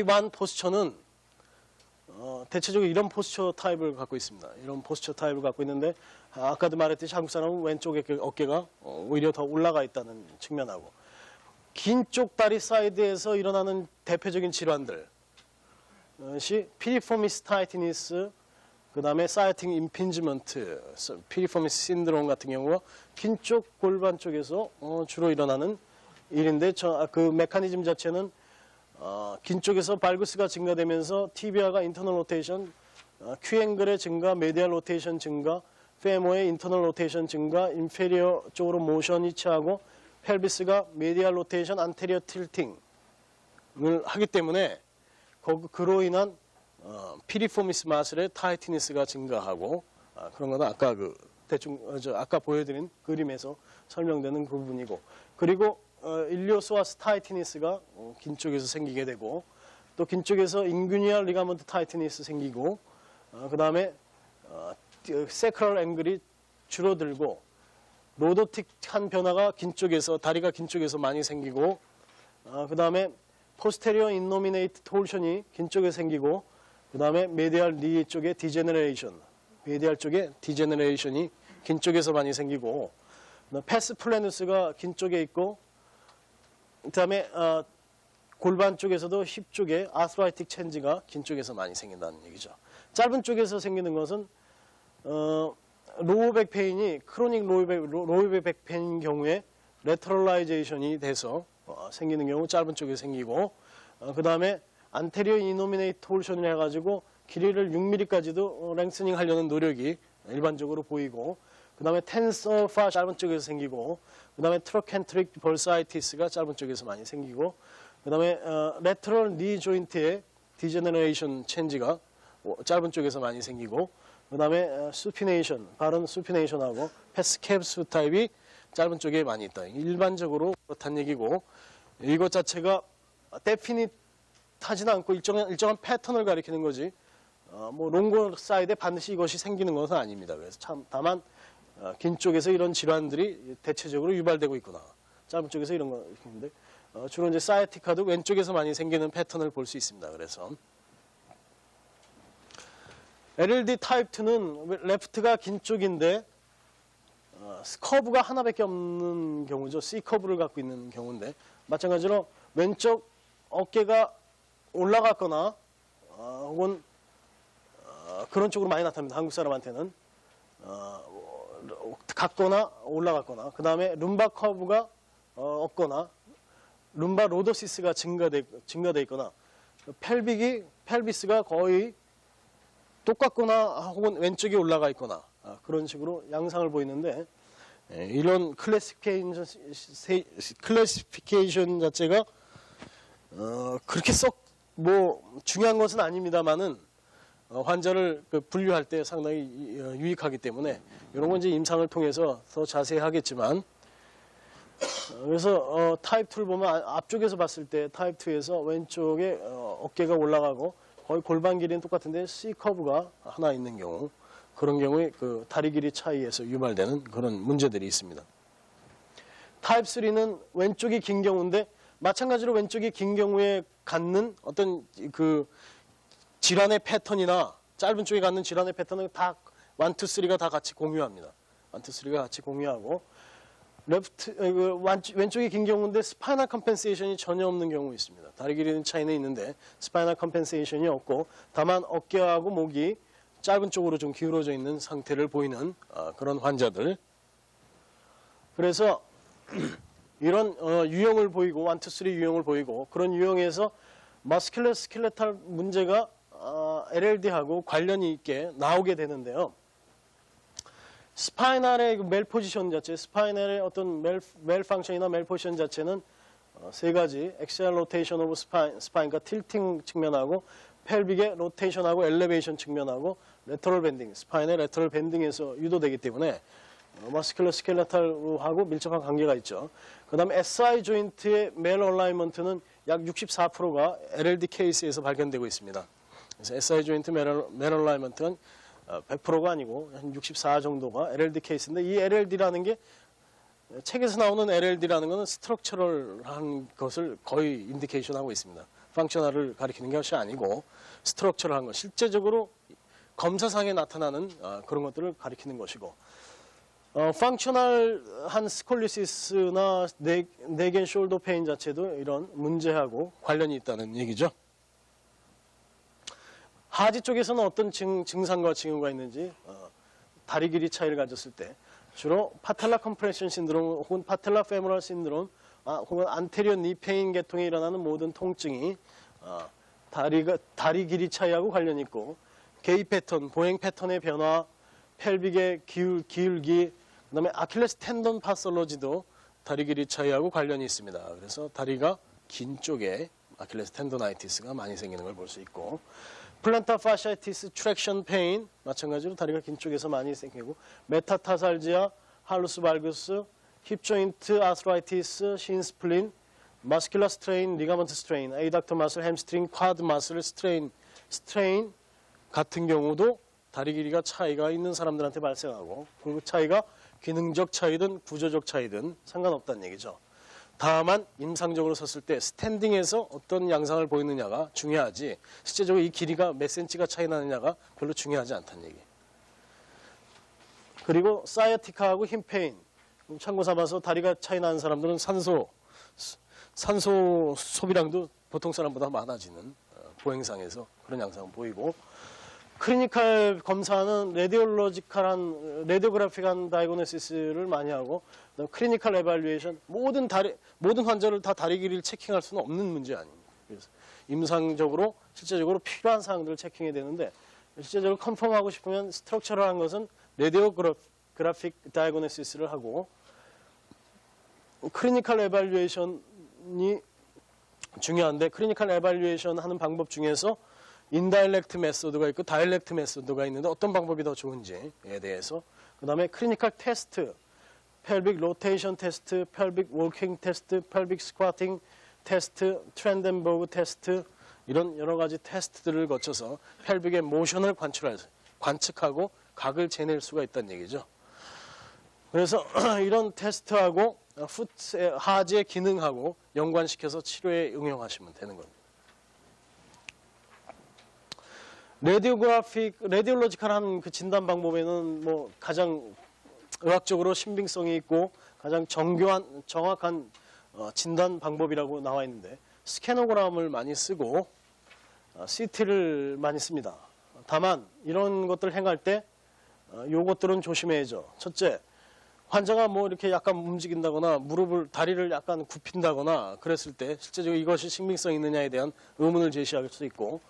타입 1 포스처는 대체적으로 이런 포스처 타입을 갖고 있습니다. 이런 포스처 타입을 갖고 있는데 아까도 말했듯이 한국 사람은 왼쪽 어깨가 오히려 더 올라가 있다는 측면하고 긴 쪽 다리 사이드에서 일어나는 대표적인 질환들 시 피리포미스 타이티니스, 그 다음에 사이팅 임핀지먼트, 피리포미스 신드롬 같은 경우가 긴 쪽 골반 쪽에서 주로 일어나는 일인데 그 메커니즘 자체는 긴 쪽에서 발구스가 증가되면서 티비아가 인터널 로테이션, 큐앵글의 증가, 메디얼 로테이션 증가, 페모의 인터널 로테이션 증가, 인페리어 쪽으로 모션이 취하고 펠비스가 메디얼 로테이션, 안테리어 틸팅을 하기 때문에 그로 인한 피리포미스 마슬의 타이티니스가 증가하고 그런 거는 아까 대충 아까 보여드린 그림에서 설명되는 그 부분이고 그리고 일리오소아스 타이티니스가 긴 쪽에서 생기게 되고 또 긴 쪽에서 인구니얼 리가먼트 타이티니스 생기고 그 다음에 세크럴 앵글이 줄어들고 로도틱한 변화가 긴 쪽에서 다리가 긴 쪽에서 많이 생기고 그 다음에 포스테리어 인노미네이트 톨션이 긴 쪽에 생기고 그 다음에 메디알 니 쪽에 디제너레이션 메디알 쪽에 디제너레이션이 긴 쪽에서 많이 생기고 패스 플래누스가 긴 쪽에 있고 그 다음에 골반 쪽에서도 힙 쪽에 아스라이틱 체인지가 긴 쪽에서 많이 생긴다는 얘기죠. 짧은 쪽에서 생기는 것은 로우백 페인이 크로닉 로우백 페인인 경우에 레터럴라이제이션이 돼서 생기는 경우 짧은 쪽에 생기고 그 다음에 안테리어 이노미네이트 톨션을 해가지고 길이를 6mm까지도 랭스닝 하려는 노력이 일반적으로 보이고 그 다음에 텐서파 짧은 쪽에서 생기고 그 다음에 트로켄트릭 벌사이티스가 짧은 쪽에서 많이 생기고 그 다음에 레터럴 니 조인트의 디제너레이션 체인지가 짧은 쪽에서 많이 생기고 그 다음에 수피네이션 바른 수피네이션하고 패스캡스 타입이 짧은 쪽에 많이 있다. 일반적으로 그렇다는 얘기고 이것 자체가 데피닛하지는 않고 일정한 패턴을 가리키는 거지 뭐 롱고 사이드에 반드시 이것이 생기는 것은 아닙니다. 그래서 다만 긴 쪽에서 이런 질환들이 대체적으로 유발되고 있구나. 짧은 쪽에서 이런 거 있는데 주로 이제 사이티카도 왼쪽에서 많이 생기는 패턴을 볼 수 있습니다. 그래서 LLD 타입 2는 레프트가 긴 쪽인데 커브가 하나밖에 없는 경우죠. C 커브를 갖고 있는 경우인데 마찬가지로 왼쪽 어깨가 올라갔거나 혹은 그런 쪽으로 많이 나타납니다. 한국 사람한테는 갔거나 올라갔거나 그 다음에 룸바 커브가 없거나 룸바 로도시스가 증가돼 있거나 펠비스가 거의 똑같거나 혹은 왼쪽이 올라가 있거나 그런 식으로 양상을 보이는데 이런 클래시피케이션 자체가 그렇게 썩 뭐 중요한 것은 아닙니다만은 환자를 분류할 때 상당히 유익하기 때문에 이런 건 이제 임상을 통해서 더 자세히 하겠지만 그래서 타입 2를 보면 앞쪽에서 봤을 때 타입 2에서 왼쪽에 어깨가 올라가고 거의 골반 길이는 똑같은데 C 커브가 하나 있는 경우 그런 경우에 그 다리 길이 차이에서 유발되는 그런 문제들이 있습니다. 타입 3는 왼쪽이 긴 경우인데 마찬가지로 왼쪽이 긴 경우에 갖는 어떤 그 질환의 패턴이나 짧은 쪽에 갖는 질환의 패턴은 다 1, 2, 3가 다 같이 공유합니다. 1, 2, 3가 같이 공유하고 왼쪽이 긴 경우인데 스파이널 컴펜세이션이 전혀 없는 경우 있습니다. 다리 길이는 차이는 있는데 스파이널 컴펜세이션이 없고 다만 어깨하고 목이 짧은 쪽으로 좀 기울어져 있는 상태를 보이는 그런 환자들. 그래서 이런 유형을 보이고 1, 2, 3 유형을 보이고 그런 유형에서 머스큘러 스켈레탈 문제가 LLD하고 관련이 있게 나오게 되는데요. 스파이널의 멜 포지션 자체, 스파이널의 어떤 멜 펑션이나 멜 포지션 자체는 세 가지, 엑시얼 로테이션 오브 스파인과 틸팅 측면하고 펠빅의 로테이션하고 엘리베이션 측면하고 레터럴 밴딩, 스파인의 레터럴 밴딩에서 유도되기 때문에 머스큘러 스켈레탈하고 밀접한 관계가 있죠. 그 다음에 SI 조인트의 멜 얼라이먼트는 약 64%가 LLD 케이스에서 발견되고 있습니다. 그래서 SI 조인트 멜 얼라이먼트는 100%가 아니고 한 64 정도가 LLD 케이스인데 이 LLD라는 게 책에서 나오는 LLD라는 것은 스트럭처럴한 것을 거의 인디케이션하고 있습니다. 펑셔널을 가리키는 것이 아니고 스트럭처럴한 것, 실제적으로 검사상에 나타나는 그런 것들을 가리키는 것이고, 펑셔널한 스콜리시스나 넥 앤 숄더 페인 자체도 이런 문제하고 관련이 있다는 얘기죠. 하지 쪽에서는 어떤 증상과 징후가 있는지, 다리 길이 차이를 가졌을 때 주로 파텔라 컴프레션 신드롬 혹은 파텔라 페모럴 신드롬 혹은 안테리어 니 페인 계통에 일어나는 모든 통증이 다리 길이 차이하고 관련이 있고, 게이 패턴, 보행 패턴의 변화, 펠빅의 기울기, 그다음에 아킬레스 텐던 파솔로지도 다리 길이 차이하고 관련이 있습니다. 그래서 다리가 긴 쪽에 아킬레스 텐도나이티스가 많이 생기는 걸 볼 수 있고, 플란타 파시아티스 트랙션 페인 마찬가지로 다리가 긴 쪽에서 많이 생기고, 메타타살지아, 할루스 발구스, 힙 조인트 아스트라이티스, 신스플린, 마스큘러 스트레인, 리가먼트 스트레인, 에이닥터 마슬, 햄스트링, 쿼드 마슬 스트레인 같은 경우도 다리 길이가 차이가 있는 사람들한테 발생하고, 그 차이가 기능적 차이든 구조적 차이든 상관없다는 얘기죠. 다만 임상적으로 섰을 때 스탠딩에서 어떤 양상을 보이느냐가 중요하지, 실제적으로 이 길이가 몇 센치가 차이 나느냐가 별로 중요하지 않다는 얘기. 그리고 사이어티카하고 힘페인, 참고 삼아서 다리가 차이 나는 사람들은 산소 소비량도 보통 사람보다 많아지는 보행상에서 그런 양상을 보이고, 클리니컬 검사는 레디오그래픽한 다이고노시스를 많이 하고, 클리니컬 에발루에이션, 모든 환자를 다 다리 길이를 체킹할 수는 없는 문제 아닙니다. 그래서 임상적으로 실제적으로 필요한 사항들을 체킹해야 되는데, 실제적으로 컨펌하고 싶으면 스트럭처럴한 것은 레디오그래픽 다이고노시스를 하고, 클리니컬 에발루에이션이 중요한데, 클리니컬 에발루에이션 하는 방법 중에서 인다일렉트 메소드가 있고 다일렉트 메소드가 있는데 어떤 방법이 더 좋은지에 대해서, 그 다음에 클리니컬 테스트, 펠빅 로테이션 테스트, 펠빅 워킹 테스트, 펠빅 스쿼팅 테스트, 트렌덴버그 테스트, 이런 여러 가지 테스트들을 거쳐서 펠빅의 모션을 관측하고 각을 재낼 수가 있다는 얘기죠. 그래서 이런 테스트하고 하지의 기능하고 연관시켜서 치료에 응용하시면 되는 겁니다. 레디올로지컬한 그 진단 방법에는 뭐 가장 의학적으로 신빙성이 있고 가장 정확한 진단 방법이라고 나와 있는데, 스캐너그램을 많이 쓰고 CT를 많이 씁니다. 다만 이런 것들을 행할 때 요것들은 조심해야죠. 첫째, 환자가 뭐 이렇게 약간 움직인다거나 다리를 약간 굽힌다거나 그랬을 때 실제적으로 이것이 신빙성이 있느냐에 대한 의문을 제시할 수 있고,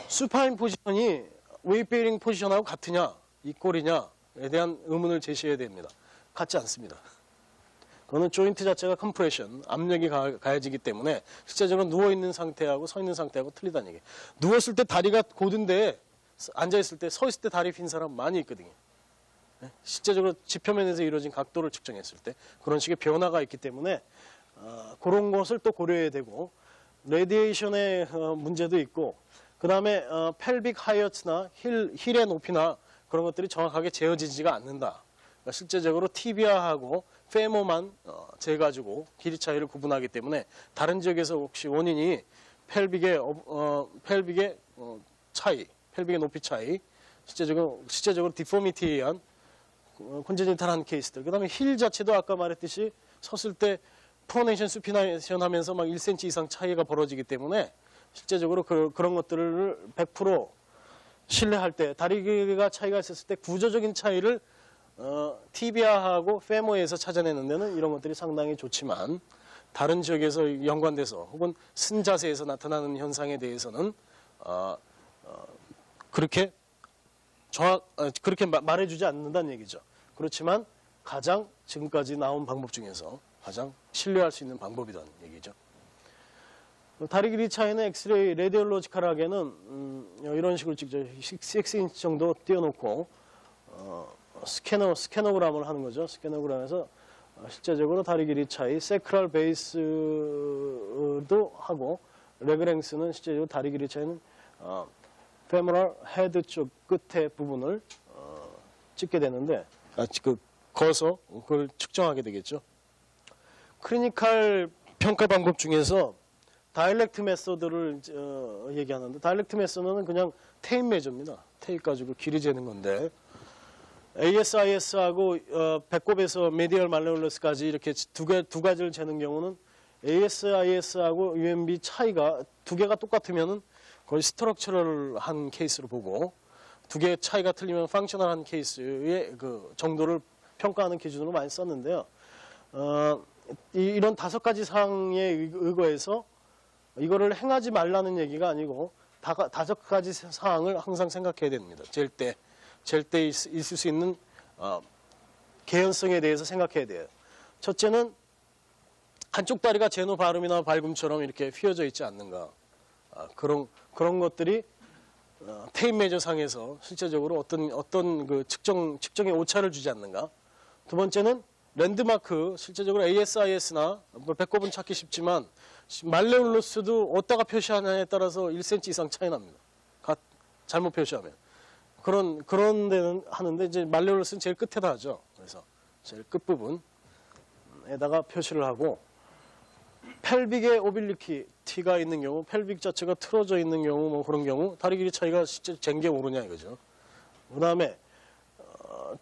수파인 포지션이 웨이트베어링 포지션하고 같으냐, 이꼴이냐에 대한 의문을 제시해야 됩니다. 같지 않습니다. 그거는 조인트 자체가 컴프레션, 압력이 가해지기 때문에 실제적으로 누워있는 상태하고 서있는 상태하고 틀리다는 얘기예요. 누웠을 때 다리가 고든데 앉아있을 때, 서있을 때 다리 핀 사람 많이 있거든요. 실제적으로 지표면에서 이루어진 각도를 측정했을 때 그런 식의 변화가 있기 때문에 그런 것을 또 고려해야 되고, 레디에이션의 문제도 있고, 그 다음에 펠빅 하이어트나 힐의 높이나 그런 것들이 정확하게 재어지지가 않는다. 그러니까 실제적으로 티비아하고 페모만 재가지고 길이 차이를 구분하기 때문에 다른 지역에서 혹시 원인이 펠빅의 차이, 펠빅의 높이 차이, 실제적으로 디포미티에 의한 콘제니탈한 케이스들, 그 다음에 힐 자체도 아까 말했듯이 섰을 때 프로네이션, 수피네이션 하면서 막 1cm 이상 차이가 벌어지기 때문에 실제적으로 그런 것들을 100% 신뢰할 때, 다리 길이가 차이가 있었을 때 구조적인 차이를 티비아하고 페모에서 찾아내는 데는 이런 것들이 상당히 좋지만, 다른 지역에서 연관돼서 혹은 쓴자세에서 나타나는 현상에 대해서는 그렇게 말해주지 않는다는 얘기죠. 그렇지만 가장 지금까지 나온 방법 중에서 가장 신뢰할 수 있는 방법이라는 얘기죠. 다리 길이 차이는 엑스레이, 레디올로지컬하게는 이런 식으로 찍죠. 6인치 정도 띄워놓고 스캐너그램을 하는 거죠. 스캐너그램에서 실제적으로 다리 길이 차이, 세크랄 베이스도 하고, 레그랭스는 실제적으로 다리 길이 차이는 페모럴 헤드 쪽 끝에 부분을 찍게 되는데, 거서 그걸 측정하게 되겠죠. 클리니컬 평가 방법 중에서 다이렉트 메소드를 얘기하는데, 다이렉트 메소드는 그냥 테이프 메저입니다. 테이프 가지고 길이 재는 건데, ASIS하고 배꼽에서 메디얼 말레올러스까지 이렇게 두 가지를 재는 경우는 ASIS하고 UMB 차이가 두 개가 똑같으면은 거의 스트럭처럴한 케이스로 보고, 두 개의 차이가 틀리면 펑셔널한 케이스의 그 정도를 평가하는 기준으로 많이 썼는데요. 이런 5가지 사항에 의거해서 이거를 행하지 말라는 얘기가 아니고 5가지 사항을 항상 생각해야 됩니다. 잴 때 있을 수 있는 개연성에 대해서 생각해야 돼요. 첫째는 한쪽 다리가 제노 발음이나 발금처럼 이렇게 휘어져 있지 않는가. 그런 것들이 테이프 메저 상에서 실제적으로 어떤 그 측정에 오차를 주지 않는가. 두 번째는 랜드마크, 실제적으로 ASIS나 배꼽은 찾기 쉽지만 말레올로스도 어디다가 표시하느냐에 따라서 1cm 이상 차이 납니다. 잘못 표시하면. 그런 데는 하는데, 이제 말레올로스는 제일 끝에다 하죠. 그래서 제일 끝부분에다가 표시를 하고, 펠빅에 오빌리티가 있는 경우, 펠빅 자체가 틀어져 있는 경우, 뭐 그런 경우, 다리 길이 차이가 실제 쟁게 오르냐 이거죠. 그 다음에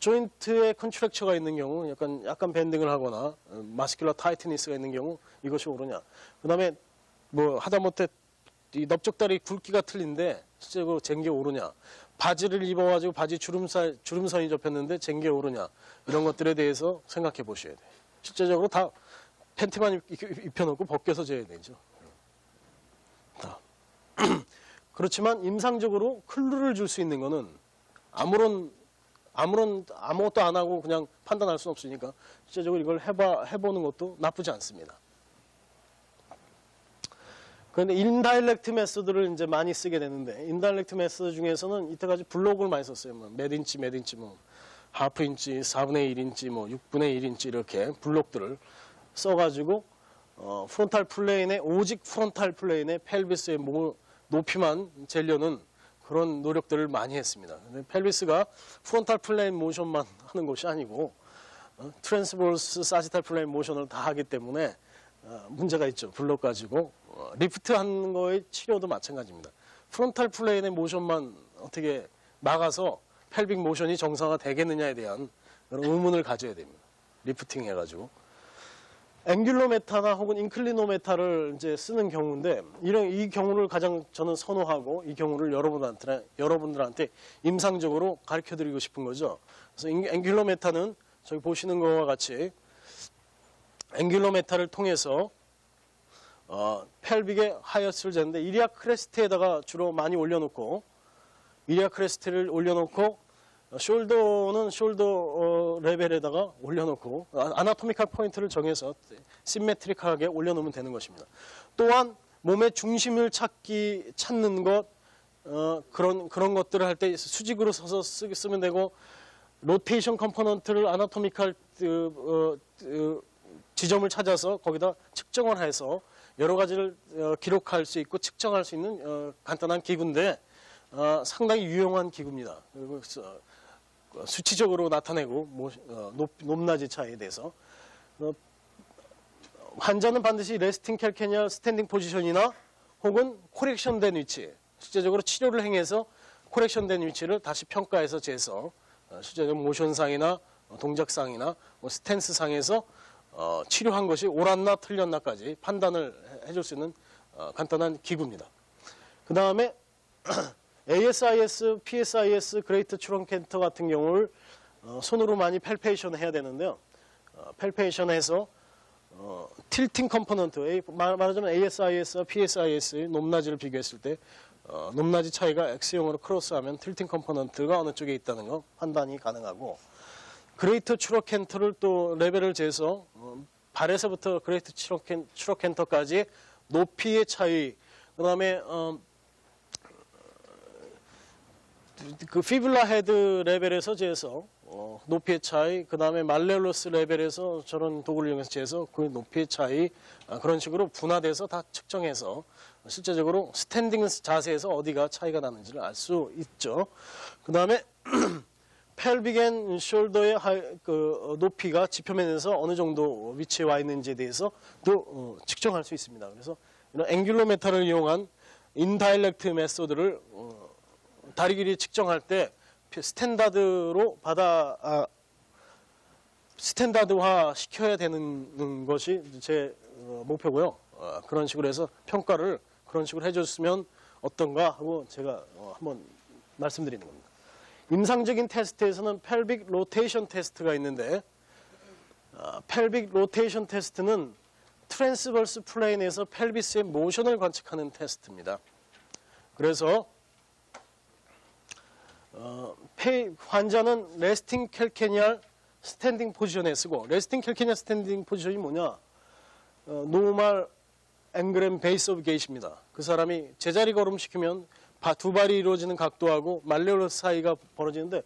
조인트에 컨트랙처가 있는 경우, 약간 밴딩을 하거나 마스큘러 타이트니스가 있는 경우 이것이 오르냐. 그 다음에 뭐 하다못해 이 넓적다리 굵기가 틀린데 실제로 쟁게 오르냐. 바지를 입어가지고 바지 주름선이 접혔는데 쟁게 오르냐. 이런 것들에 대해서 생각해 보셔야 돼요. 실제적으로 다 팬티만 입혀놓고 벗겨서 재야 되죠. 그렇지만 임상적으로 클루를 줄 수 있는 거는 아무것도 안 하고 그냥 판단할 수는 없으니까 실제적으로 이걸 해보는 것도 나쁘지 않습니다. 그런데 인다이렉트 메소드를 이제 많이 쓰게 되는데, 인다이렉트 메소드 중에서는 이때까지 블록을 많이 썼어요. 뭐 몇 인치, 뭐 하프 인치, 4분의 1인치, 뭐 6분의 1인치 이렇게 블록들을 써가지고 프론탈 플레인에, 오직 프론탈 플레인에 펠비스의 높이만 재려는 그런 노력들을 많이 했습니다. 근데 펠비스가 프론탈 플레인 모션만 하는 것이 아니고 트랜스버스 사지탈 플레인 모션을 다 하기 때문에 문제가 있죠. 블록 가지고 리프트 하는 거의 치료도 마찬가지입니다. 프론탈 플레인의 모션만 어떻게 막아서 펠빅 모션이 정상화 되겠느냐에 대한 그런 의문을 가져야 됩니다. 리프팅 해가지고. 앵귤로메타나 혹은 인클리노메타를 이제 쓰는 경우인데, 이 경우를 가장 저는 선호하고 이 경우를 여러분들한테 임상적으로 가르쳐 드리고 싶은 거죠. 그래서 앵귤로메타는 저기 보시는 것과 같이 앵귤로메타를 통해서 펠빅의 하이어스를 재는데, 이리아 크레스트에다가 주로 많이 올려놓고, 이리아 크레스트를 올려놓고 숄더는 숄더 레벨에다가 올려놓고 아나토미컬 포인트를 정해서 시메트릭하게 올려놓으면 되는 것입니다. 또한 몸의 중심을 찾는 것, 그런 것들을 할 때 수직으로 서서 쓰면 되고, 로테이션 컴포넌트를 아나토미컬 지점을 찾아서 거기다 측정을 해서 여러 가지를 기록할 수 있고 측정할 수 있는 간단한 기구인데, 상당히 유용한 기구입니다. 그리고 수치적으로 나타내고 높낮이 차이에 대해서 환자는 반드시 레스팅 캘케니아 스탠딩 포지션이나 혹은 코렉션된 위치, 실제적으로 치료를 행해서 코렉션된 위치를 다시 평가해서 재서 실제적으로 모션상이나 동작상이나 스탠스상에서 치료한 것이 옳았나 틀렸나까지 판단을 해줄 수 있는 간단한 기구입니다. 그 다음에 ASIS, PSIS, 그레이트 트렁켄터 같은 경우를 손으로 많이 펠페이션을 해야 되는데요. 펠페이션해서 틸팅 컴포넌트, 말하자면 ASIS와 PSIS의 높낮이를 비교했을 때 높낮이 차이가 X형으로 크로스하면 틸팅 컴포넌트가 어느 쪽에 있다는 거 판단이 가능하고, 그레이트 트렁켄터를 또 레벨을 재서 발에서부터 그레이트 트렁켄터까지 높이의 차이, 그 다음에 그 피블라 헤드 레벨에서 재서 높이의 차이, 그 다음에 말레올로스 레벨에서 저런 도구를 이용해서 재서 그 높이의 차이, 그런 식으로 분화돼서 다 측정해서 실제적으로 스탠딩 자세에서 어디가 차이가 나는지를 알 수 있죠. 그 다음에 펠빅 앤 숄더의 높이가 지표면에서 어느 정도 위치에 와 있는지에 대해서 또 측정할 수 있습니다. 그래서 이런 앵귤러 메타를 이용한 인다이렉트 메소드를 다리 길이 측정할 때 스탠다드화 시켜야 되는 것이 제 목표고요. 그런 식으로 해서 평가를 그런 식으로 해줬으면 어떤가 하고 제가 한번 말씀드리는 겁니다. 임상적인 테스트에서는 펠빅 로테이션 테스트가 있는데 펠빅 로테이션 테스트는 트랜스버스 플레인에서 펠비스의 모션을 관측하는 테스트입니다. 그래서 환자는 레스팅 캘케니얼 스탠딩 포지션에 쓰고, 레스팅 캘케니얼 스탠딩 포지션이 뭐냐? 노멀 앵그램 베이스 오브 게이트입니다. 그 사람이 제자리 걸음 시키면 두 발이 이루어지는 각도하고 말레올러스 사이가 벌어지는데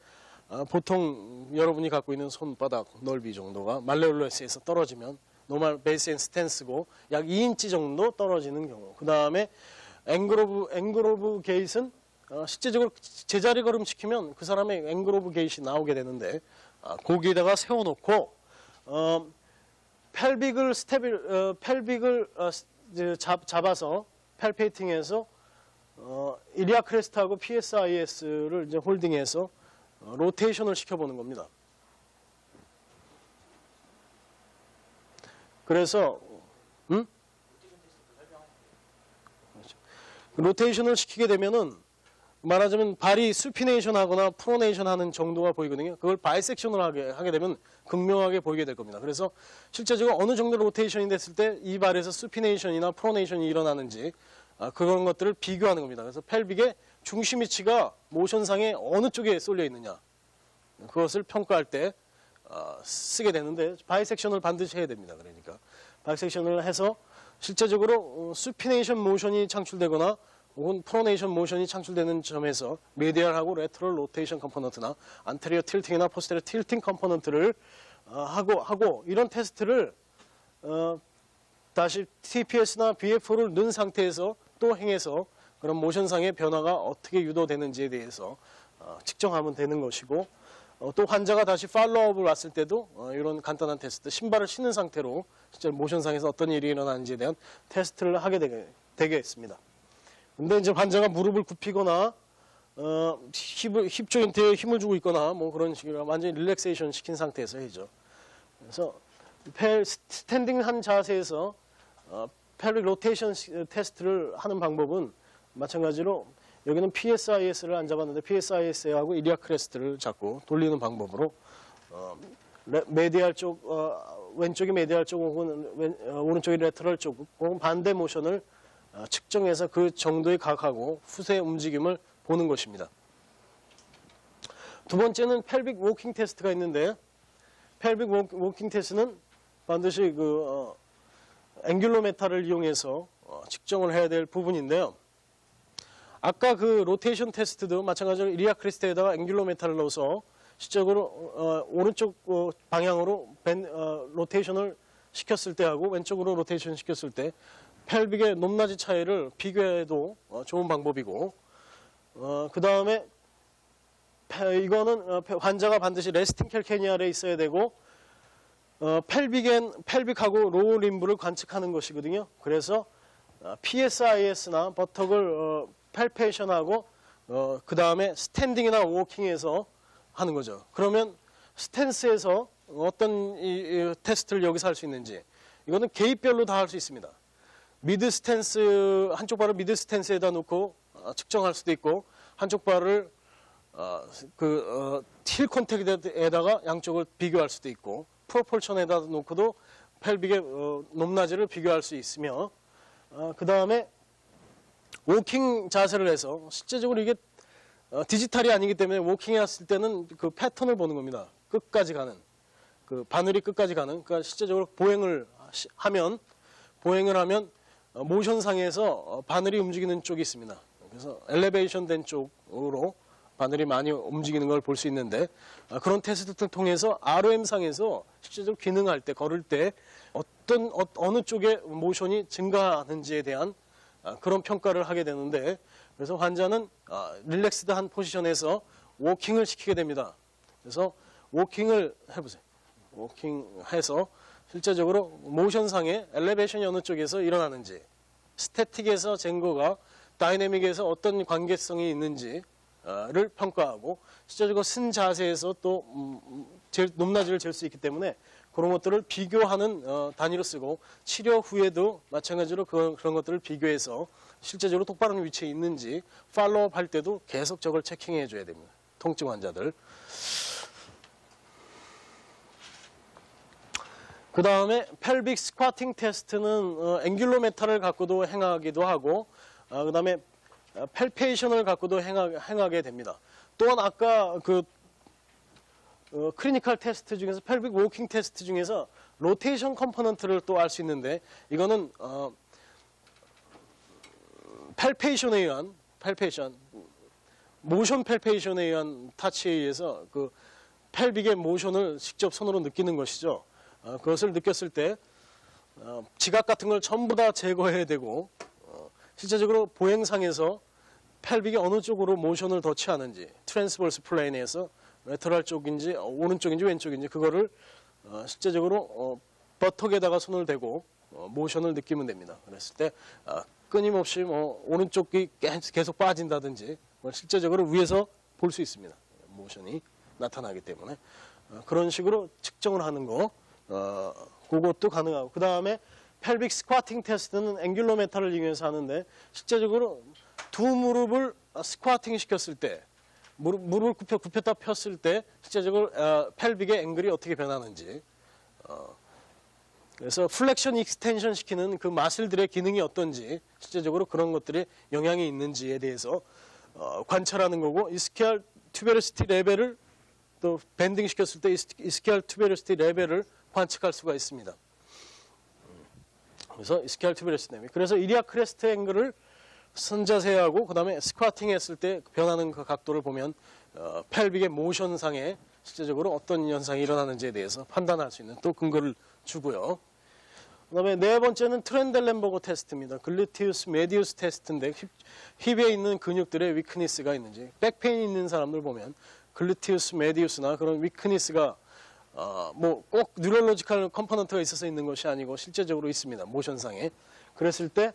보통 여러분이 갖고 있는 손바닥 넓이 정도가 말레올러스에서 떨어지면 노멀 베이스 앤 스탠스고 약 2인치 정도 떨어지는 경우. 그 다음에 앵글 오브 게이트는 실제적으로 제자리 걸음 시키면 그 사람의 앵글 오브 게이트이 나오게 되는데 거기에다가 세워놓고 펠빅을 잡아서 펠페이팅해서 일리아 크레스트하고 PSIS를 이제 홀딩해서 로테이션을 시켜보는 겁니다. 그래서 로테이션을 시키게 되면은 말하자면 발이 수피네이션 하거나 프로네이션 하는 정도가 보이거든요. 그걸 바이섹션을 하게 되면 극명하게 보이게 될 겁니다. 그래서 실제적으로 어느 정도 로테이션이 됐을 때 이 발에서 수피네이션이나 프로네이션이 일어나는지 그런 것들을 비교하는 겁니다. 그래서 펠빅의 중심 위치가 모션상에 어느 쪽에 쏠려 있느냐 그것을 평가할 때 쓰게 되는데 바이섹션을 반드시 해야 됩니다. 그러니까 바이섹션을 해서 실제적으로 수피네이션 모션이 창출되거나 혹은 프로네이션 모션이 창출되는 점에서 메디얼하고 레터럴 로테이션 컴포넌트나 안테리어 틸팅이나 포스테리어 틸팅 컴포넌트를 하고 이런 테스트를 다시 TPS나 BFO를 넣은 상태에서 또 행해서 그런 모션상의 변화가 어떻게 유도되는지에 대해서 측정하면 되는 것이고 또 환자가 다시 팔로우업을 왔을 때도 이런 간단한 테스트, 신발을 신은 상태로 실제 모션상에서 어떤 일이 일어나는지에 대한 테스트를 하게 되겠습니다. 근데 이제 환자가 무릎을 굽히거나 힙 조인트에 힘을 주고 있거나 뭐 그런 식으로 완전히 릴렉세이션 시킨 상태에서 해죠. 그래서 스탠딩한 자세에서 펠빅 로테이션 테스트를 하는 방법은 마찬가지로 여기는 PSIS를 안 잡았는데 PSIS하고 일리아 크레스트를 잡고 돌리는 방법으로 메디알 쪽 왼쪽이 메디알 쪽 혹은 오른쪽이 레터럴 쪽 혹은 반대 모션을 측정해서 그 정도의 각하고 후세 움직임을 보는 것입니다. 두 번째는 펠빅 워킹 테스트가 있는데 펠빅 워킹 테스트는 반드시 그 앵귤러 메타를 이용해서 측정을 해야 될 부분인데요. 아까 그 로테이션 테스트도 마찬가지로 일리아 크레스트에다가 앵귤러 메타를 넣어서 실적으로 오른쪽 방향으로 로테이션을 시켰을 때하고 왼쪽으로 로테이션 시켰을 때 펠빅의 높낮이 차이를 비교해도 좋은 방법이고 그 다음에 이거는 환자가 반드시 레스팅 캘케니알에 있어야 되고 펠빅하고 로우 림브를 관측하는 것이거든요. 그래서 PSIS나 버턱을 펠페이션하고 그 다음에 스탠딩이나 워킹에서 하는 거죠. 그러면 스탠스에서 어떤 이 테스트를 여기서 할 수 있는지 이거는 개입별로 다 할 수 있습니다. 미드 스탠스 한쪽 발을 미드 스탠스에다 놓고 측정할 수도 있고 한쪽 발을 힐 컨택에다가 양쪽을 비교할 수도 있고 프로폴션에다 놓고도 펠빅의 높낮이를 비교할 수 있으며 그 다음에 워킹 자세를 해서 실제적으로 이게 디지털이 아니기 때문에 워킹 했을 때는 그 패턴을 보는 겁니다. 끝까지 가는 그 바늘이 끝까지 가는 그러니까 실제적으로 보행을 하면 모션상에서 바늘이 움직이는 쪽이 있습니다. 그래서 엘리베이션 된 쪽으로 바늘이 많이 움직이는 걸 볼 수 있는데 그런 테스트를 통해서 ROM상에서 실제적으로 기능할 때 걸을 때 어느 쪽에 모션이 증가하는지에 대한 그런 평가를 하게 되는데 그래서 환자는 릴렉스드한 포지션에서 워킹을 시키게 됩니다. 그래서 워킹을 해보세요. 워킹해서 실제적으로 모션상의 엘리베이션이 어느 쪽에서 일어나는지 스태틱에서 잰 거가 다이내믹에서 어떤 관계성이 있는지를 평가하고 실제적으로 쓴 자세에서 또 높낮이를 잴 수 있기 때문에 그런 것들을 비교하는 단위로 쓰고 치료 후에도 마찬가지로 그런 것들을 비교해서 실제적으로 똑바른 위치에 있는지 팔로우업 할 때도 계속 저걸 체킹해 줘야 됩니다. 통증 환자들. 그 다음에 펠빅 스쿼팅 테스트는 앵귤로메타를 갖고도 행하기도 하고 그 다음에 펠페이션을 갖고도 행하게 됩니다. 또한 아까 그 클리니컬 테스트 중에서 펠빅 워킹 테스트 중에서 로테이션 컴포넌트를 또 알 수 있는데 이거는 펠페이션에 의한 모션 펠페이션에 의한 타치에 의해서 그 펠빅의 모션을 직접 손으로 느끼는 것이죠. 그것을 느꼈을 때 지각 같은 걸 전부 다 제거해야 되고 실제적으로 보행상에서 펠빅이 어느 쪽으로 모션을 더 취하는지 트랜스버스 플레인에서 레터럴 쪽인지 오른쪽인지 왼쪽인지 그거를 실제적으로 버턱에다가 손을 대고 모션을 느끼면 됩니다. 그랬을 때 끊임없이 오른쪽이 계속 빠진다든지 실제적으로 위에서 볼 수 있습니다. 모션이 나타나기 때문에 그런 식으로 측정을 하는 거 그것도 가능하고 그 다음에 펠빅 스쿼팅 테스트는 앵귤로메타를 이용해서 하는데 실제적으로 두 무릎을 스쿼팅 시켰을 때 무릎을 굽혔다 폈을 때 실제적으로 펠빅의 앵글이 어떻게 변하는지 그래서 플렉션 익스텐션 시키는 그 마슬들의 기능이 어떤지 실제적으로 그런 것들이 영향이 있는지에 대해서 관찰하는 거고 이스키알 튜베로시티 레벨을 또 밴딩 시켰을 때 이스키알 튜베로시티 레벨을 관측할 수가 있습니다. 그래서 이스키알 튜베로시티 레벨. 그래서 이리아 크레스트 앵글을 선자세하고 그 다음에 스쿼팅 했을 때 변하는 그 각도를 보면 펠빅의 모션상에 실제적으로 어떤 현상이 일어나는지에 대해서 판단할 수 있는 또 근거를 주고요. 그 다음에 네 번째는 트렌델렌버거 테스트입니다. 글루티우스 메디우스 테스트인데 힙에 있는 근육들의 위크니스가 있는지 백페인 있는 사람들 보면 글루티우스 메디우스나 그런 위크니스가 뭐 꼭 뉴럴로지컬 컴포넌트가 있어서 있는 것이 아니고 실제적으로 있습니다. 모션상에. 그랬을 때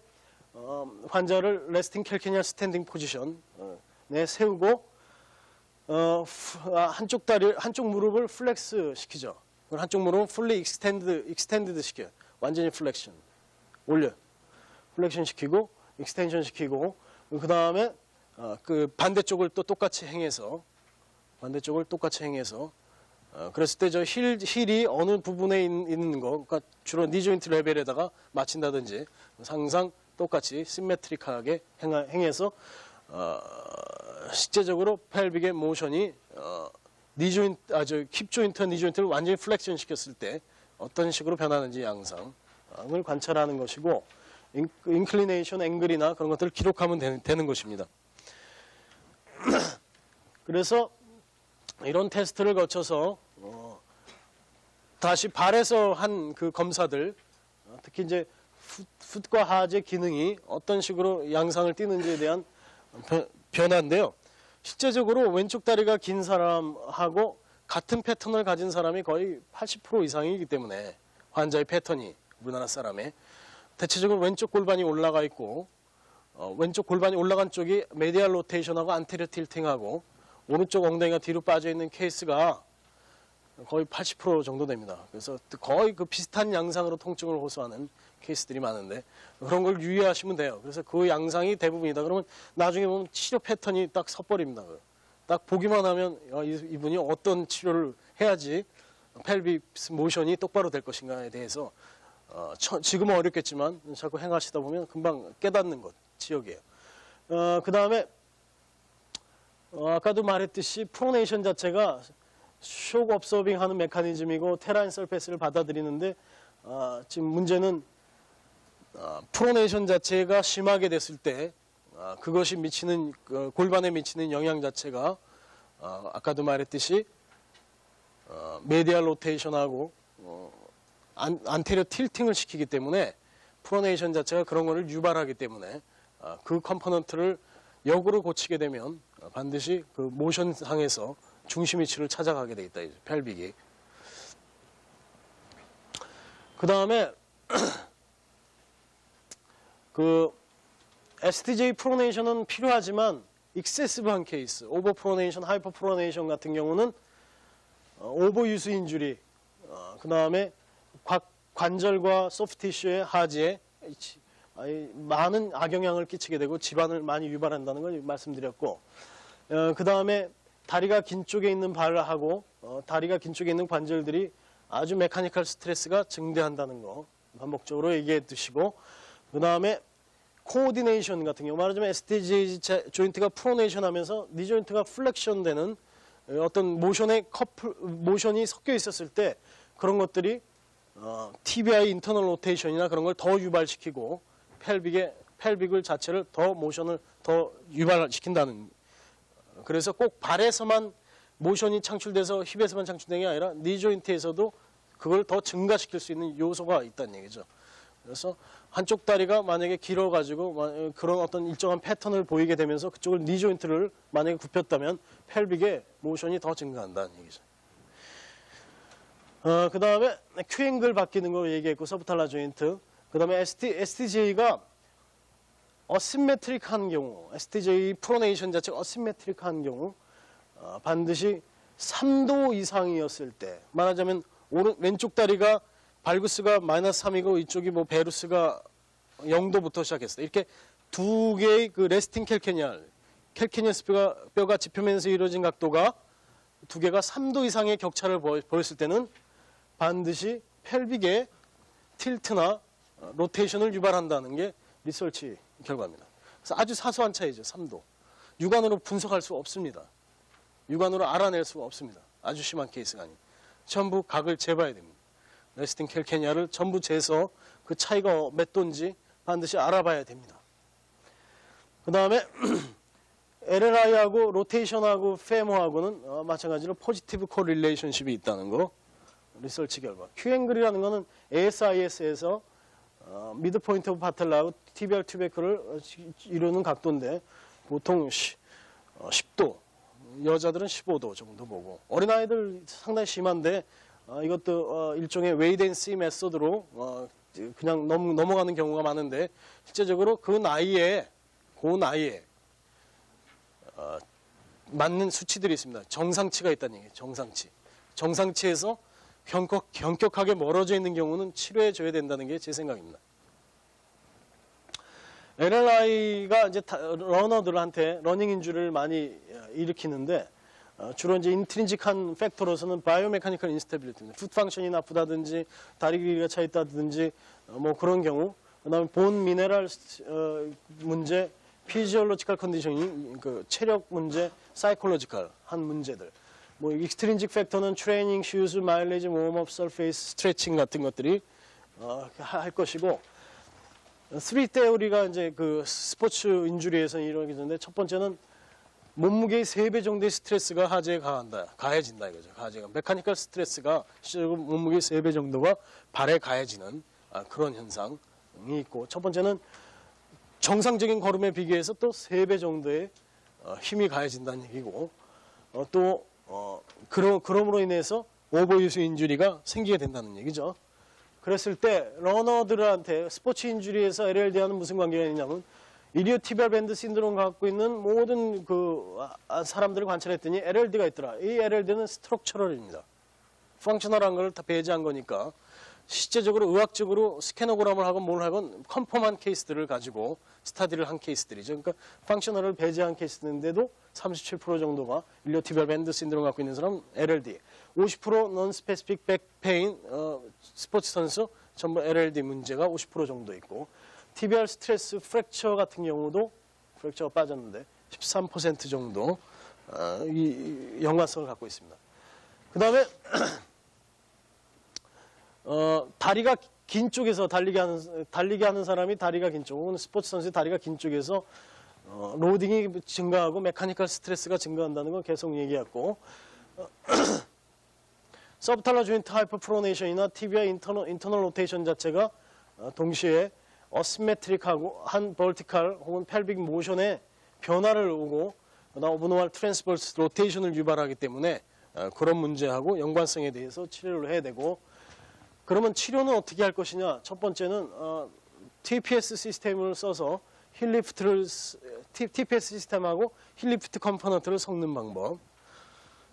환자를 레스팅 캘케니얼 스탠딩 포지션에 세우고 한쪽 무릎을 플렉스 시키죠. 한쪽 무릎은 풀리 익스텐드 시켜요. 완전히 플렉션 올려 플렉션 시키고 익스텐션 시키고 그 다음에 그 반대쪽을 또 똑같이 행해서 그랬을 때 저 힐이 어느 부분에 있는 거 그러니까 주로 니 조인트 레벨에다가 맞춘다든지 항상 똑같이 시메트릭하게 행해서 실제적으로 펠빅의 모션이 힙 조인트와 니 조인트를 완전히 플렉션 시켰을 때 어떤 식으로 변하는지 양상을 관찰하는 것이고 인클리네이션 앵글이나 그런 것들을 기록하면 되는 것입니다. 그래서 이런 테스트를 거쳐서 다시 발에서 한 그 검사들 특히 이제 풋과 하지의 기능이 어떤 식으로 양상을 띠는지에 대한 변화인데요. 실제적으로 왼쪽 다리가 긴 사람하고 같은 패턴을 가진 사람이 거의 80% 이상이기 때문에 환자의 패턴이 우리나라 사람의 대체적으로 왼쪽 골반이 올라가 있고 왼쪽 골반이 올라간 쪽이 메디얼 로테이션하고 안테리어 틸팅하고 오른쪽 엉덩이가 뒤로 빠져 있는 케이스가 거의 80% 정도 됩니다. 그래서 거의 그 비슷한 양상으로 통증을 호소하는 케이스들이 많은데 그런 걸 유의하시면 돼요. 그래서 그 양상이 대부분이다. 그러면 나중에 보면 치료 패턴이 딱 섣버립니다. 딱 보기만 하면 이분이 어떤 치료를 해야지 펠빅 모션이 똑바로 될 것인가에 대해서 지금은 어렵겠지만 자꾸 행하시다 보면 금방 깨닫는 것, 지역이에요. 그 다음에 아까도 말했듯이 프로네이션 자체가 쇼크 업서빙 하는 메커니즘이고 테라인 서페스를 받아들이는데 지금 문제는 프로네이션 자체가 심하게 됐을 때 그것이 미치는 골반에 미치는 영향 자체가 아까도 말했듯이 메디얼 로테이션하고 안테리어 틸팅을 시키기 때문에 프로네이션 자체가 그런 거를 유발하기 때문에 그 컴포넌트를 역으로 고치게 되면 반드시 그 모션상에서 중심 위치를 찾아가게 돼 있다. 펠빅이. 그 다음에 그 STJ 프로네이션은 필요하지만 익세시브한 케이스, 오버 프로네이션, 하이퍼 프로네이션 같은 경우는 오버 유스 인주리, 그 다음에 관절과 소프트 티슈의 하지에 많은 악영향을 끼치게 되고 질환을 많이 유발한다는 걸 말씀드렸고, 그 다음에 다리가 긴 쪽에 있는 발하고 다리가 긴 쪽에 있는 관절들이 아주 메카니컬 스트레스가 증대한다는 거 반복적으로 얘기해 두시고, 그 다음에 코오디네이션 같은 경우 말하자면 STJ 조인트가 프로네이션 하면서 니 조인트가 플렉션 되는 어떤 모션이 섞여 있었을 때 그런 것들이 TBI 인터널 로테이션이나 그런 걸 더 유발시키고 펠빅을 자체를 더 모션을 더 유발시킨다는, 그래서 꼭 발에서만 모션이 창출돼서 힙에서만 창출되는 게 아니라 니 조인트에서도 그걸 더 증가시킬 수 있는 요소가 있다는 얘기죠. 그래서 한쪽 다리가 만약에 길어가지고 그런 어떤 일정한 패턴을 보이게 되면서 그쪽을 니 조인트를 만약에 굽혔다면 펠빅의 모션이 더 증가한다는 얘기죠. 그 다음에 큐앵글 바뀌는 거 얘기했고, 서브탈라 조인트. 그 다음에 STJ가 어시메트릭한 경우, STJ 프로네이션 자체가 어시메트릭한 경우 반드시 3도 이상이었을 때, 말하자면 왼쪽 다리가 발구스가 -3이고 이쪽이 뭐 베루스가 0도부터 시작했어요. 이렇게 두 개의 그 레스팅 캘케니어스 뼈가 짚으면서 이루어진 각도가 두 개가 3도 이상의 격차를 보였을 때는 반드시 펠빅의 틸트나 로테이션을 유발한다는 게 리서치 결과입니다. 그래서 아주 사소한 차이죠. 3도. 육안으로 분석할 수 없습니다. 육안으로 알아낼 수가 없습니다. 아주 심한 케이스가 아니에요. 전부 각을 재봐야 됩니다. 레스팅 캘케니아를 전부 재서 그 차이가 몇 도인지 반드시 알아봐야 됩니다. 그 다음에 LLI하고 로테이션하고 페모하고는 마찬가지로 포지티브 코릴레이션십이 있다는 거 리서치 결과. Q앵글이라는 거는 ASIS에서 미드포인트 오브 파텔라하고 TBR 튜베클을 이루는 각도인데 보통 10도, 여자들은 15도 정도 보고, 어린아이들 상당히 심한데 이것도 일종의 웨이드 앤 시 메소드로 그냥 넘어가는 경우가 많은데, 실제적으로 그 나이에 맞는 수치들이 있습니다. 정상치가 있다는 얘기예요. 정상치에서 현격하게 멀어져 있는 경우는 치료해 줘야 된다는 게 제 생각입니다. LLI가 이제 러너들한테 러닝 인주리를 많이 일으키는데, 주로 이제 인트린직한 팩터로서는 바이오메카니컬 인스테빌리티입니다. 풋 펑션이 나쁘다든지 다리 길이가 차 있다든지 뭐 그런 경우, 그다음에 본 미네랄 문제, 피지올로지컬 컨디션이 그 체력 문제, 사이콜로지컬 한 문제들. 뭐 익스트린직 팩터는 트레이닝, 슈즈, 마일리지, 웜업, 서페이스, 스트레칭 같은 것들이 할 것이고, 3대우리가 이제 그 스포츠 인주리에서 이루어지게 되는데, 첫 번째는 몸무게의 3배 정도의 스트레스가 하지에 가해진다 이거죠. 하지가 메카니컬 스트레스가 실제로 몸무게의 3배 정도가 발에 가해지는 그런 현상이 있고, 첫 번째는 정상적인 걸음에 비교해서 또 3배 정도의 힘이 가해진다는 얘기고, 또 그럼으로 인해서 오버유스 인주리가 생기게 된다는 얘기죠. 그랬을 때 러너들한테 스포츠 인주리에서 LLD와는 무슨 관계가 있냐면, 일리오티비얼 밴드 신드롬을 갖고 있는 모든 그 사람들을 관찰했더니 LLD가 있더라. 이 LLD는 스트럭처럴입니다. 펑셔널한 걸 다 배제한 거니까, 실제적으로 의학적으로 스캐너그램을 하건 뭘 하건 컨펌한 케이스들을 가지고 스타디를 한 케이스들이죠. 그러니까 펑셔널을 배제한 케이스인데도 37% 정도가 일리오티비얼 밴드 신드롬을 갖고 있는 사람 LLD, 50% non-specific back pain, 스포츠 선수 전부 LLD 문제가 50% 정도 있고, TBR 스트레스 프랙처 같은 경우도 프랙처가 빠졌는데 13% 정도 이 연관성을 갖고 있습니다. 그 다음에 다리가 긴 쪽에서 달리기 하는 사람이 다리가 긴 쪽, 혹은 스포츠 선수의 다리가 긴 쪽에서 로딩이 증가하고 메카니컬 스트레스가 증가한다는 건 계속 얘기했고, 서브탈라 조인트 하이퍼프로네이션이나 TBI 인터널 로테이션 자체가 동시에 어시메트릭하고 한 벌티칼 혹은 펠빅 모션에 변화를 오고, 오브노멀 트랜스버스 로테이션을 유발하기 때문에 그런 문제하고 연관성에 대해서 치료를 해야 되고, 그러면 치료는 어떻게 할 것이냐? 첫 번째는 TPS 시스템을 써서 TPS 시스템하고 힐리프트 컴포넌트를 섞는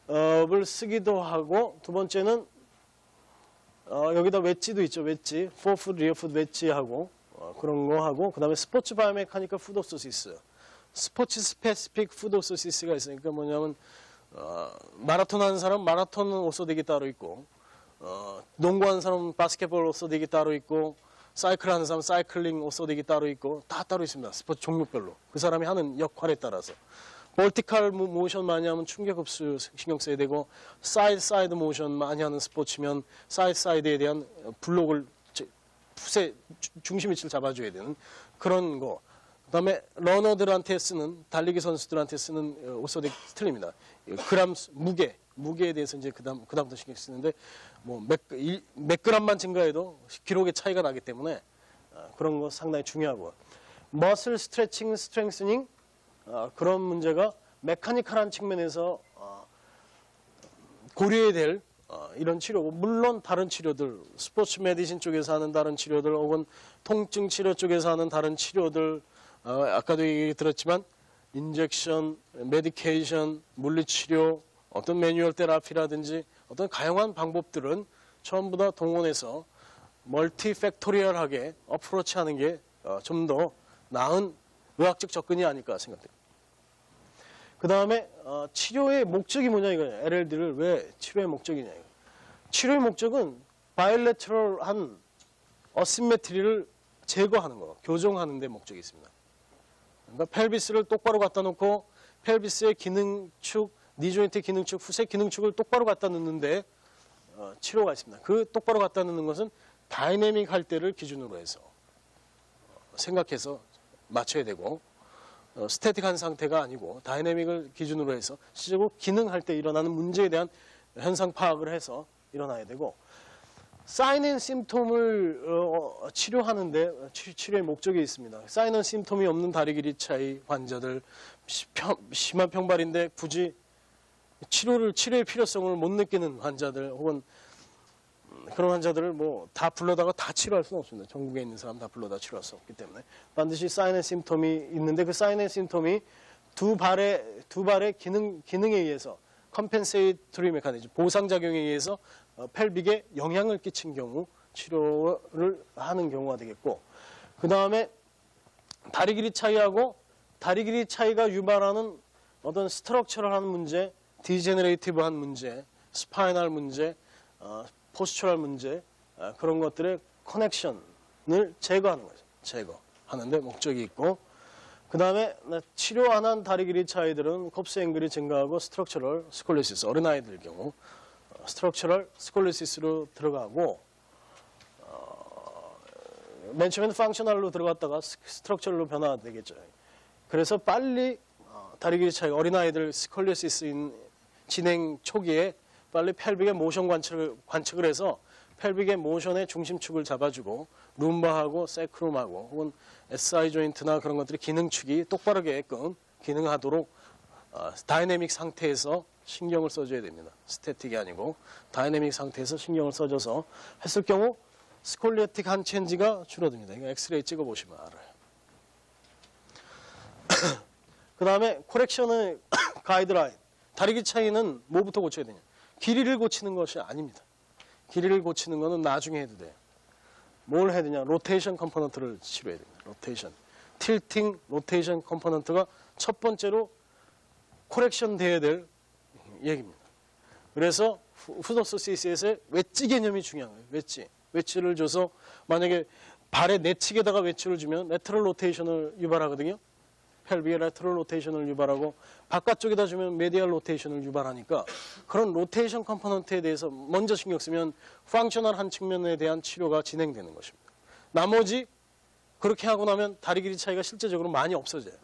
방법을 쓰기도 하고, 두 번째는 여기다 웨지도 있죠. 웨지, 포풋, 리어풋 웨지하고 그런 거 하고, 그 다음에 스포츠 바이오메카니컬 푸드옵소시스, 스포츠 스페시픽 푸드옵소시스가 있으니까 뭐냐면 마라톤 하는 사람 마라톤 옷소득이 따로 있고, 농구하는 사람 바스켓볼 옷소득이 따로 있고, 사이클 하는 사람 사이클링 옷소득이 따로 있고, 다 따로 있습니다. 스포츠 종목별로 그 사람이 하는 역할에 따라서. 벌티컬 모션 많이 하면 충격 흡수 신경 써야 되고, 사이드 모션 많이 하는 스포츠면 사이드에 대한 블록을 풋의 중심 위치를 잡아줘야 되는 그런 거. 그다음에 러너들한테 쓰는, 달리기 선수들한테 쓰는 옷소득 틀립니다. 그램 무게에 대해서 이제 그다음부터 신경 쓰는데, 뭐 몇 그램만 증가해도 기록의 차이가 나기 때문에 그런 거 상당히 중요하고, 머슬 스트레칭, 스트렝스닝, 그런 문제가 메카니컬한 측면에서 고려해야 될 이런 치료고, 물론 다른 치료들, 스포츠 메디신 쪽에서 하는 다른 치료들, 혹은 통증 치료 쪽에서 하는 다른 치료들, 아까도 얘기 들었지만 인젝션, 메디케이션, 물리치료, 어떤 매뉴얼 테라피라든지 어떤 다양한 방법들은 전부 다 동원해서 멀티팩토리얼하게 어프로치하는 게 좀 더 나은 의학적 접근이 아닐까 생각됩니다. 그 다음에 치료의 목적이 뭐냐 이거예요. LLD를 왜 치료의 목적이냐 이거예요. 치료의 목적은 바이레터럴한 어시메트리를 제거하는 거, 교정하는 데 목적이 있습니다. 그러니까 펠비스를 똑바로 갖다 놓고 펠비스의 기능축, 니조인트 기능축, 풋의 기능축을 똑바로 갖다 놓는데 치료가 있습니다. 그 똑바로 갖다 놓는 것은 다이내믹 할 때를 기준으로 해서 생각해서 맞춰야 되고, 스태틱한 상태가 아니고 다이내믹을 기준으로 해서 실제로 기능할 때 일어나는 문제에 대한 현상 파악을 해서 일어나야 되고, 사인 앤 심톰을 치료하는데 치료의 목적이 있습니다. 사인 앤 심톰이 없는 다리 길이 차이 환자들, 심한 평발인데 굳이 치료의 필요성을 못 느끼는 환자들, 혹은 그런 환자들을 뭐 다 불러다가 다 치료할 수는 없습니다. 전국에 있는 사람 다 불러다 치료할 수 없기 때문에 반드시 사인 앤 심톰이 있는데, 그 사인 앤 심톰이 두 발의 기능에 의해서 컴펜세이토리 메커니즘, 보상작용에 의해서 펠빅에 영향을 끼친 경우 치료를 하는 경우가 되겠고, 그 다음에 다리 길이 차이하고 다리 길이 차이가 유발하는 어떤 스트럭처럴한 문제, 디제너레이티브한 문제, 스파이널 문제, 포스처럴 문제, 그런 것들의 커넥션을 제거하는 거죠. 제거하는데 목적이 있고, 그 다음에 치료 안 한 다리 길이 차이들은 콥스 앵글이 증가하고 스트럭처럴 스콜리시스, 어린아이들 경우 스트럭처럴 스콜리시스로 들어가고, 맨 처음에는 펑셔널로 들어갔다가 스트럭처럴로 변화되겠죠. 그래서 빨리 다리 길이 차이, 어린아이들 스콜리시스인 진행 초기에 빨리 펠빅의 모션 관측을 해서 펠빅의 모션의 중심축을 잡아주고, 룸바하고 세크룸하고 혹은 SI 조인트나 그런 것들이 기능축이 똑바르게끔 기능하도록 다이내믹 상태에서 신경을 써줘야 됩니다. 스태틱이 아니고 다이내믹 상태에서 신경을 써줘서 했을 경우 스콜리오틱한 체인지가 줄어듭니다. 이거 엑스레이 찍어보시면 알아요. 그 다음에 코렉션의 가이드라인. 다리 길이 차이는 뭐부터 고쳐야 되냐? 길이를 고치는 것이 아닙니다. 길이를 고치는 것은 나중에 해도 돼요. 뭘 해야 되냐? 로테이션 컴포넌트를 치료해야 됩니다. 로테이션. 틸팅 로테이션 컴포넌트가 첫 번째로 코렉션 돼야 될 얘기입니다. 그래서 푸드옵소시스에서의 웨지 개념이 중요한 거예요. 웨지를 줘서 만약에 발의 내측에다가 웨지를 주면 레터럴 로테이션을 유발하거든요. 펠비의 레터럴 로테이션을 유발하고, 바깥쪽에다 주면 메디얼 로테이션을 유발하니까 그런 로테이션 컴포넌트에 대해서 먼저 신경 쓰면 펑셔널한 측면에 대한 치료가 진행되는 것입니다. 나머지 그렇게 하고 나면 다리 길이 차이가 실제적으로 많이 없어져요.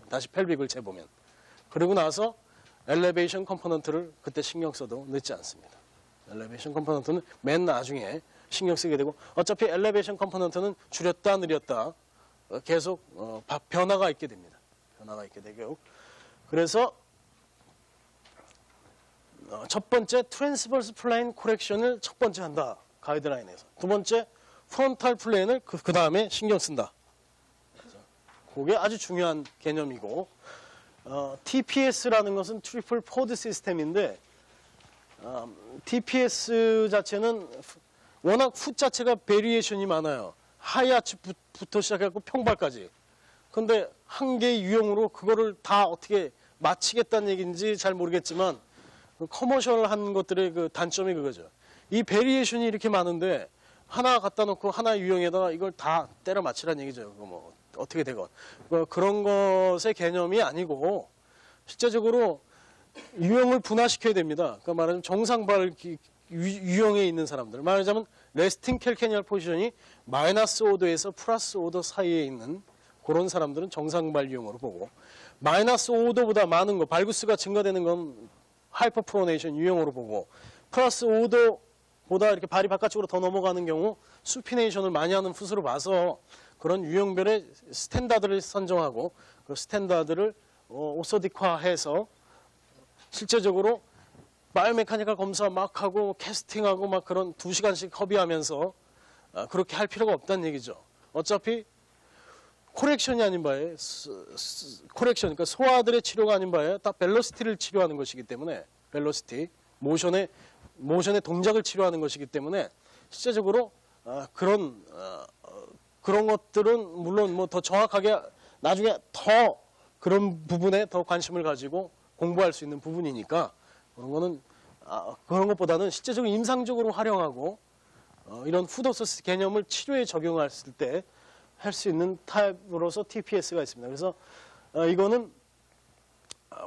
다시 펠빅을 재보면. 그리고 나서 엘리베이션 컴포넌트를 그때 신경 써도 늦지 않습니다. 엘리베이션 컴포넌트는 맨 나중에 신경 쓰게 되고, 어차피 엘리베이션 컴포넌트는 줄였다 늘렸다 계속 변화가 있게 됩니다. 변화가 있게 되고, 그래서 첫 번째 트랜스버스 플레인 코렉션을 첫 번째 한다. 가이드라인에서. 두 번째 프론탈 플레인을 그 다음에 신경 쓴다. 그게 아주 중요한 개념이고, TPS라는 것은 트리플 포드 시스템인데, TPS 자체는 워낙 풋 자체가 베리에이션이 많아요. 하이아치부터 시작해서 평발까지. 근데 한 개의 유형으로 그거를 다 어떻게 맞히겠다는 얘기인지 잘 모르겠지만, 그 커머셜한 것들의 그 단점이 그거죠. 이 베리에이션이 이렇게 많은데 하나 갖다 놓고 하나 유형에다가 이걸 다 때려 맞추라는 얘기죠. 뭐 어떻게 되건 그런 것의 개념이 아니고, 실제적으로 유형을 분화시켜야 됩니다. 그러니까 말하자면 정상발 유형에 있는 사람들, 말하자면 레스팅 캘케니얼 포지션이 마이너스 5도에서 플러스 5도 사이에 있는 그런 사람들은 정상발 유형으로 보고, 마이너스 5도보다 많은 거, 발구스가 증가되는 건 하이퍼프로네이션 유형으로 보고, 플러스 5도보다 이렇게 발이 바깥쪽으로 더 넘어가는 경우 수피네이션을 많이 하는 풋으로 봐서 그런 유형별의 스탠다드를 선정하고, 그 스탠다드를 오소딕화해서 실제적으로 바이오메카니컬 검사 막 하고 캐스팅하고 막 그런 2시간씩 허비하면서 그렇게 할 필요가 없다는 얘기죠. 어차피 코렉션이 아닌 바에, 코렉션, 그러니까 소아들의 치료가 아닌 바에 딱 벨로시티를 치료하는 것이기 때문에, 벨로시티, 모션의 동작을 치료하는 것이기 때문에, 실제적으로 그런 것들은 물론 뭐 더 정확하게 나중에 더 그런 부분에 더 관심을 가지고 공부할 수 있는 부분이니까, 그런 거는 그런 것보다는 실제적으로 임상적으로 활용하고 이런 푸드소스 개념을 치료에 적용했을 때 할 수 있는 타입으로서 TPS가 있습니다. 그래서 이거는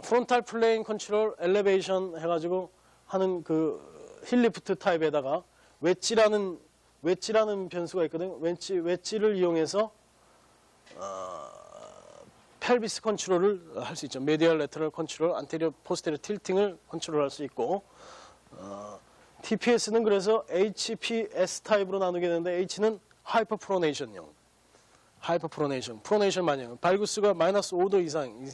프론탈 플레인 컨트롤 엘리베이션 해가지고 하는 그 힐리프트 타입에다가 웨지라는 변수가 있거든요. 웨지를 이용해서 펠비스 컨트롤을 할 수 있죠. 메디얼 레터럴 컨트롤, 안테리어 포스테리어 틸팅을 컨트롤할 수 있고, TPS는 그래서 HPS 타입으로 나누게 되는데, H는 하이퍼프로네이션용, 프로네이션 마냥, 발구스가 마이너스 5도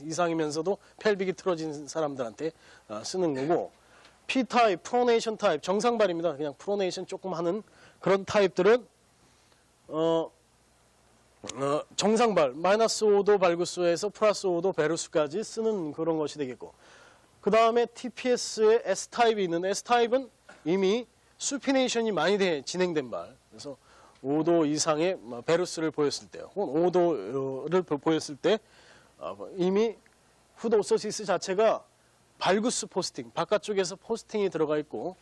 이상이면서도 펠빅이 틀어진 사람들한테 쓰는 거고, P 타입, 프로네이션 타입, 정상발입니다. 그냥 프로네이션 조금 하는 그런 타입들은 정상발, 마이너스 5도 발구스에서 플러스 5도 베루스까지 쓰는 그런 것이 되겠고, 그 다음에 TPS의 S타입이 있는데, S타입은 이미 수피네이션이 많이 진행된 발, 그래서 5도 이상의 베루스를 보였을 때, 혹은 5도를 보였을 때 이미 후드오소시스 자체가 발구스 포스팅, 바깥쪽에서 포스팅이 들어가 있고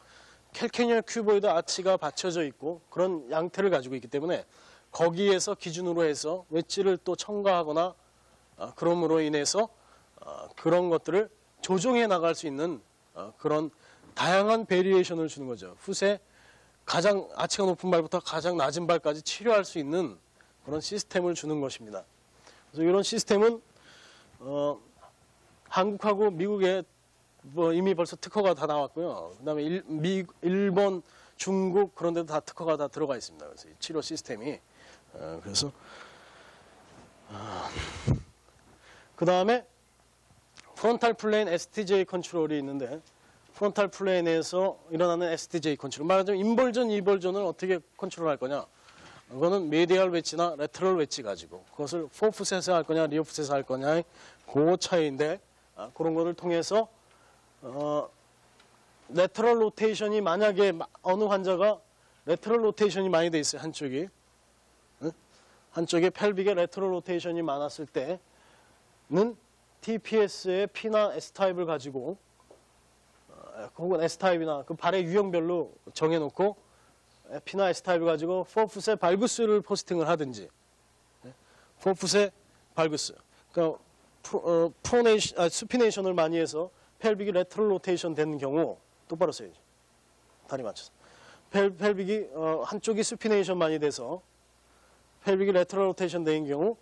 캘케니얼 큐보이드 아치가 받쳐져 있고 그런 양태를 가지고 있기 때문에, 거기에서 기준으로 해서 웨지를 또 첨가하거나 그럼으로 인해서 그런 것들을 조정해 나갈 수 있는 그런 다양한 베리에이션을 주는 거죠. 풋의 가장 아치가 높은 발부터 가장 낮은 발까지 치료할 수 있는 그런 시스템을 주는 것입니다. 그래서 이런 시스템은 한국하고 미국에 뭐 이미 벌써 특허가 다 나왔고요. 그다음에 일본, 중국 그런 데도 다 특허가 다 들어가 있습니다. 그래서 이 치료 시스템이 그래서 그다음에 프론탈 플레인 STJ 컨트롤이 있는데, 프론탈 플레인에서 일어나는 STJ 컨트롤, 말하자면 인벌전, 이벌전을 어떻게 컨트롤할 거냐, 그거는 메디얼 웨지나 레터럴 웨지 가지고 그것을 포풋에서 할 거냐 리어풋에서 할 거냐의 그 차이인데, 그런 거를 통해서 레터럴 로테이션이 만약에 어느 환자가 레터럴 로테이션이 많이 돼 있어요, 한쪽에 펠빅에 레터럴 로테이션이 많았을 때는 TPS의 P나 S타입을 가지고 혹은 S타입이나 그 발의 유형별로 정해놓고 P나 S타입을 가지고 포풋의 발구스를 포스팅을 하든지, 포풋의 발구스, 그러니까 수피네이션을 많이 해서 펠빅이 레터럴 로테이션 되는 경우, 똑바로 써야지, 다리 맞춰서, 펠빅이 한쪽이 수피네이션 많이 돼서 펠빅이 레터럴 로테이션 되는 경우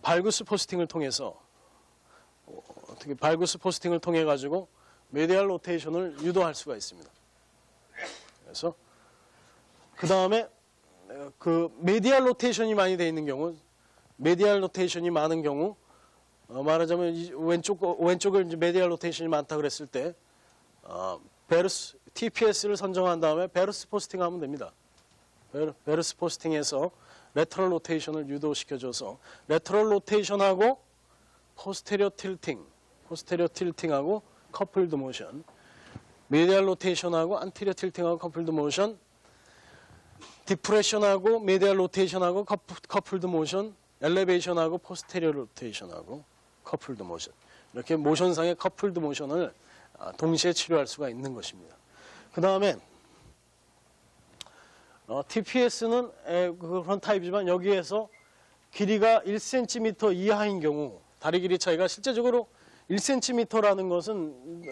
발구스 포스팅을 통해서 어떻게 발구스 포스팅을 통해 가지고 메디얼 로테이션을 유도할 수가 있습니다. 그래서 그 다음에 그 메디얼 로테이션이 많이 되어 있는 경우, 메디얼 로테이션이 많은 경우, 말하자면 왼쪽을 이제 메디얼 로테이션이 많다 그랬을 때 베르스 TPS를 선정한 다음에 베르스 포스팅하면 됩니다. 베르스 포스팅해서 레터럴 로테이션을 유도시켜줘서 레터럴 로테이션하고 포스테리어 틸팅하고 커플드 모션, 메디얼 로테이션하고 안테리어 틸팅하고 커플드 모션, 디프레션하고 메디얼 로테이션하고 커플드 모션, 엘리베이션하고 포스테리어 로테이션하고 커플드 모션. 이렇게 모션상의 커플드 모션을 동시에 치료할 수가 있는 것입니다. 그 다음에 TPS는 그런 타입이지만 여기에서 길이가 1cm 이하인 경우 다리 길이 차이가 실제적으로 1cm라는 것은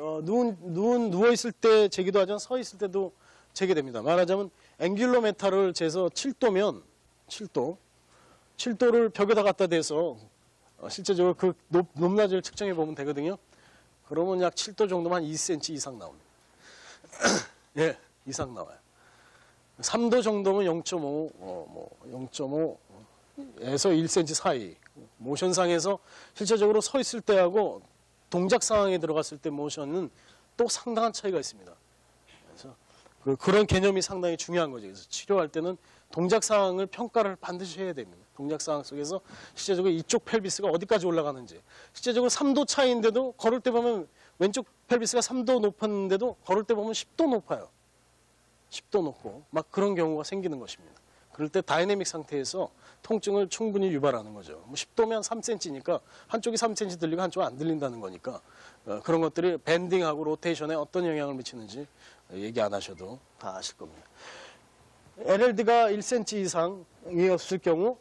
누워있을 때 재기도 하지만 서 있을 때도 재개됩니다. 말하자면 앵귤러 메탈을 재서 7도면 7도를 벽에다 갖다 대서 실제적으로 그 높낮이를 측정해 보면 되거든요. 그러면 약 7도 정도면 한 2cm 이상 나옵니다. 예, 이상 나와요. 3도 정도면 0.5에서 1cm 사이. 모션상에서 실제적으로 서 있을 때하고 동작 상황에 들어갔을 때 모션은 또 상당한 차이가 있습니다. 그래서 그런 개념이 상당히 중요한 거죠. 그래서 치료할 때는 동작 상황을 평가를 반드시 해야 됩니다. 동작 상황 속에서 실제적으로 이쪽 펠비스가 어디까지 올라가는지. 실제적으로 3도 차이인데도 걸을 때 보면 왼쪽 펠비스가 3도 높았는데도 걸을 때 보면 10도 높아요. 10도 높고 막 그런 경우가 생기는 것입니다. 그럴 때 다이내믹 상태에서 통증을 충분히 유발하는 거죠. 뭐 10도면 3cm니까 한쪽이 3cm 들리고 한쪽이 안 들린다는 거니까 그런 것들이 밴딩하고 로테이션에 어떤 영향을 미치는지 얘기 안 하셔도 다 아실 겁니다. LLD가 1cm 이상이었을 경우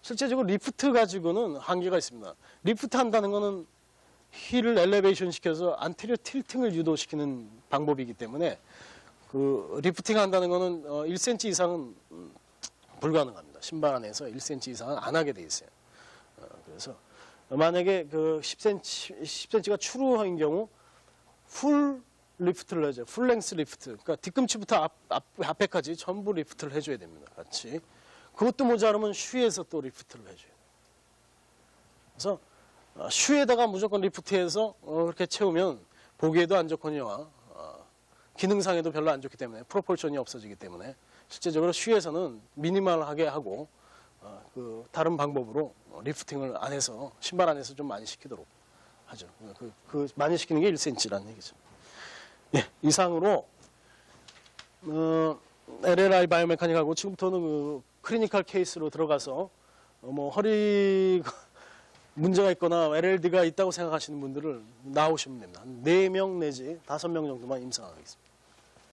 실제적으로 리프트 가지고는 한계가 있습니다. 리프트 한다는 거는 힐을 엘리베이션 시켜서 안테리어 틸팅을 유도시키는 방법이기 때문에 그 리프팅 한다는 거는 1cm 이상은 불가능합니다. 신발 안에서 1cm 이상은 안 하게 돼 있어요. 그래서 만약에 그 10cm가 추루인 경우 풀 리프트를 해줘요. 풀 랭스 리프트. 그러니까 뒤꿈치부터 앞에까지 전부 리프트를 해줘야 됩니다. 같이. 그것도 모자라면 슈에서 또 리프트를 해줘요. 그래서 슈에다가 무조건 리프트해서 그렇게 채우면 보기에도 안 좋거니와 기능상에도 별로 안 좋기 때문에 프로포션이 없어지기 때문에 실제적으로 슈에서는 미니멀하게 하고 그 다른 방법으로 리프팅을 안 해서 신발 안에서 좀 많이 시키도록 하죠. 그 많이 시키는 게 1cm라는 얘기죠. 예, 이상으로 LLI 바이오메카닉하고 지금부터는 그 클리니컬 케이스로 들어가서 뭐 허리 문제가 있거나 LLD가 있다고 생각하시는 분들을 나오시면 됩니다. 한 4명 내지 5명 정도만 임상하겠습니다.